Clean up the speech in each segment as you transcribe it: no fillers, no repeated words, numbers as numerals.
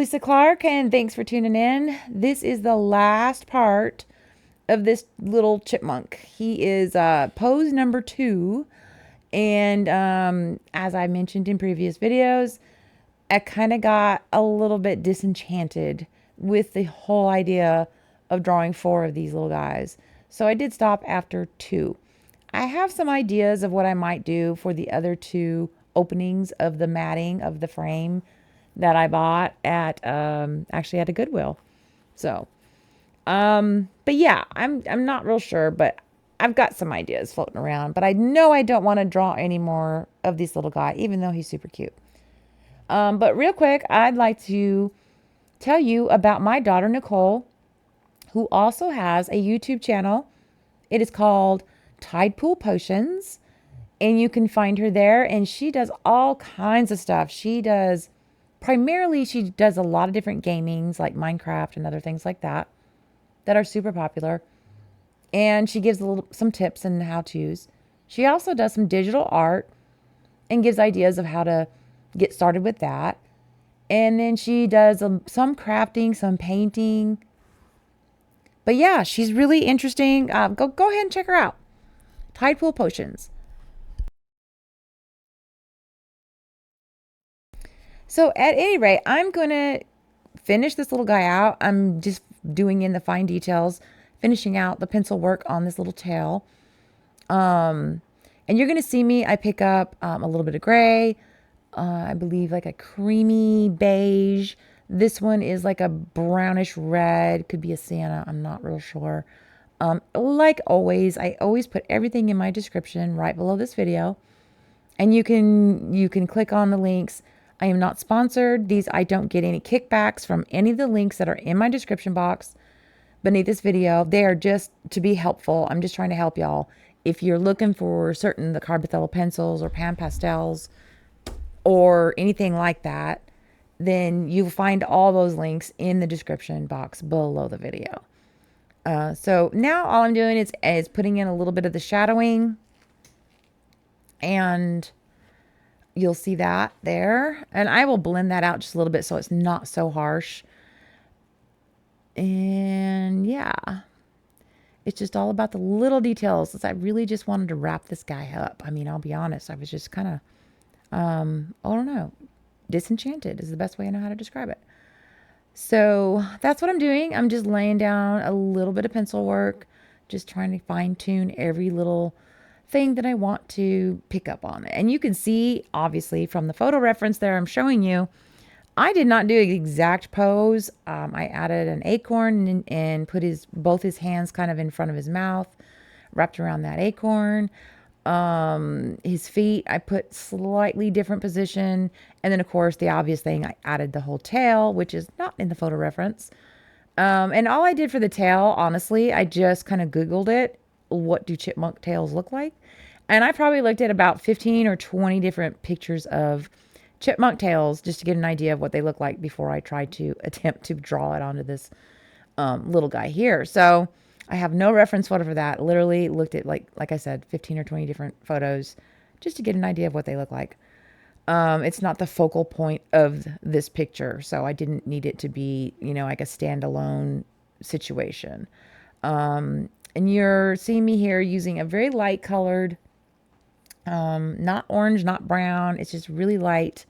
Lisa Clark, and thanks for tuning in. This is the last part of this little chipmunk. He is pose number 2, and as I mentioned in previous videos, I kind of got a little bit disenchanted with the whole idea of drawing 4 of these little guys. So I did stop after 2. I have some ideas of what I might do for the other 2 openings of the matting of the frame that I bought at actually at a Goodwill. So, but yeah, I'm not real sure, but I've got some ideas floating around. But I know I don't want to draw any more of this little guy, even though he's super cute. But real quick, I'd like to tell you about my daughter Nicole, who also has a YouTube channel. It is called Tide Pool Potions, and you can find her there. And she does all kinds of stuff. She does a lot of different gamings like Minecraft and other things like that are super popular. And she gives some tips and how-tos. She also does some digital art and gives ideas of how to get started with that. And then she does some crafting, some painting. But yeah, she's really interesting. Go ahead and check her out. Tide Pool Potions. So at any rate, I'm going to finish this little guy out. I'm just doing in the fine details, finishing out the pencil work on this little tail. And you're going to see me, I pick up a little bit of gray, I believe like a creamy beige. This one is like a brownish red, could be a sienna, I'm not real sure. Like always, I always put everything in my description right below this video. And you can click on the links. I am not sponsored. I don't get any kickbacks from any of the links that are in my description box beneath this video. They are just to be helpful. I'm just trying to help y'all. If you're looking for the Carbothello pencils or Pan Pastels or anything like that, then you'll find all those links in the description box below the video. So now all I'm doing is putting in a little bit of the shadowing, and you'll see that there. And I will blend that out just a little bit so it's not so harsh. And yeah, it's just all about the little details. I really just wanted to wrap this guy up. I mean, I'll be honest, I was just kind of, I don't know, disenchanted is the best way I know how to describe it. So that's what I'm doing. I'm just laying down a little bit of pencil work, just trying to fine tune every little thing that I want to pick up on it. And you can see, obviously, from the photo reference there I'm showing you, I did not do an exact pose. I added an acorn and put both his hands kind of in front of his mouth, wrapped around that acorn. His feet, I put slightly different position. And then, of course, the obvious thing, I added the whole tail, which is not in the photo reference. And all I did for the tail, honestly, I just kind of Googled it. What do chipmunk tails look like? And I probably looked at about 15 or 20 different pictures of chipmunk tails just to get an idea of what they look like before I tried to attempt to draw it onto this little guy here. So I have no reference photo for that. Literally looked at, like I said, 15 or 20 different photos just to get an idea of what they look like. It's not the focal point of this picture, so I didn't need it to be, like a standalone situation. And you're seeing me here using a very light colored, not orange, not brown. It's just really light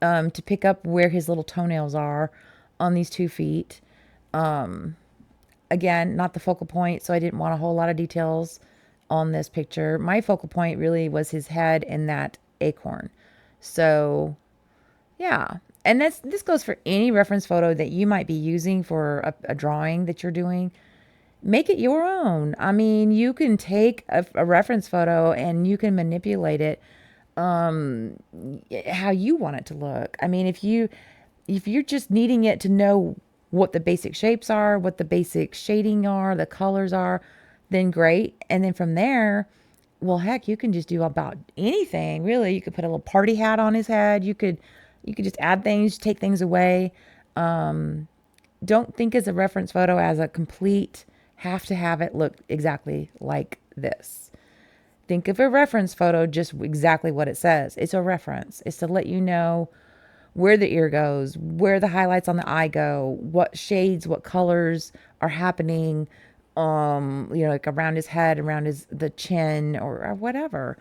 to pick up where his little toenails are on these 2 feet. Again, not the focal point, so I didn't want a whole lot of details on this picture. My focal point really was his head and that acorn. So, yeah. And this goes for any reference photo that you might be using for a drawing that you're doing. Make it your own. I mean, you can take a reference photo and you can manipulate it how you want it to look. I mean, if you're just needing it to know what the basic shapes are, what the basic shading are, the colors are, then great. And then from there, well, heck, you can just do about anything, really. You could put a little party hat on his head. You could just add things, take things away. Don't think as a reference photo as a complete have to have it look exactly like this. Think of a reference photo just exactly what it says. It's a reference. It's to let you know where the ear goes, where the highlights on the eye go, what shades, what colors are happening, like around his head, around the chin, or whatever.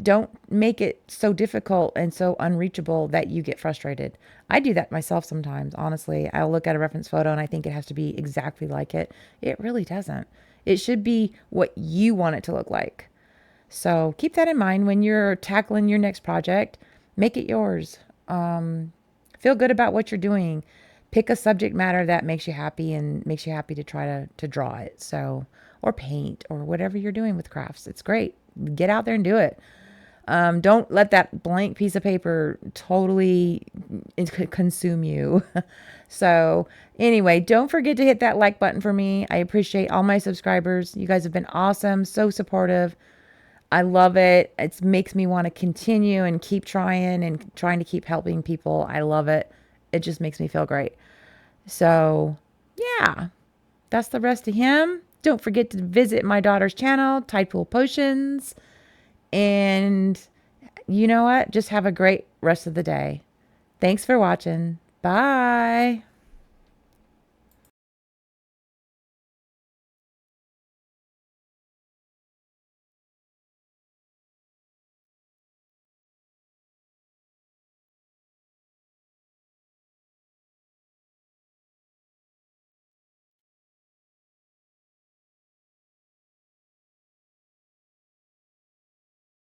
Don't make it so difficult and so unreachable that you get frustrated. I do that myself sometimes, honestly. I'll look at a reference photo and I think it has to be exactly like it. It really doesn't. It should be what you want it to look like. So keep that in mind when you're tackling your next project. Make it yours. Feel good about what you're doing. Pick a subject matter that makes you happy and makes you happy to try to draw it. So, or paint or whatever you're doing with crafts. It's great. Get out there and do it. Don't let that blank piece of paper totally consume you. So, anyway, don't forget to hit that like button for me. I appreciate all my subscribers. You guys have been awesome, so supportive. I love it. It makes me want to continue and keep trying and trying to keep helping people. I love it. It just makes me feel great. So, yeah, that's the rest of him. Don't forget to visit my daughter's channel, Tidepool Potions. And you know what? Just have a great rest of the day. Thanks for watching. Bye.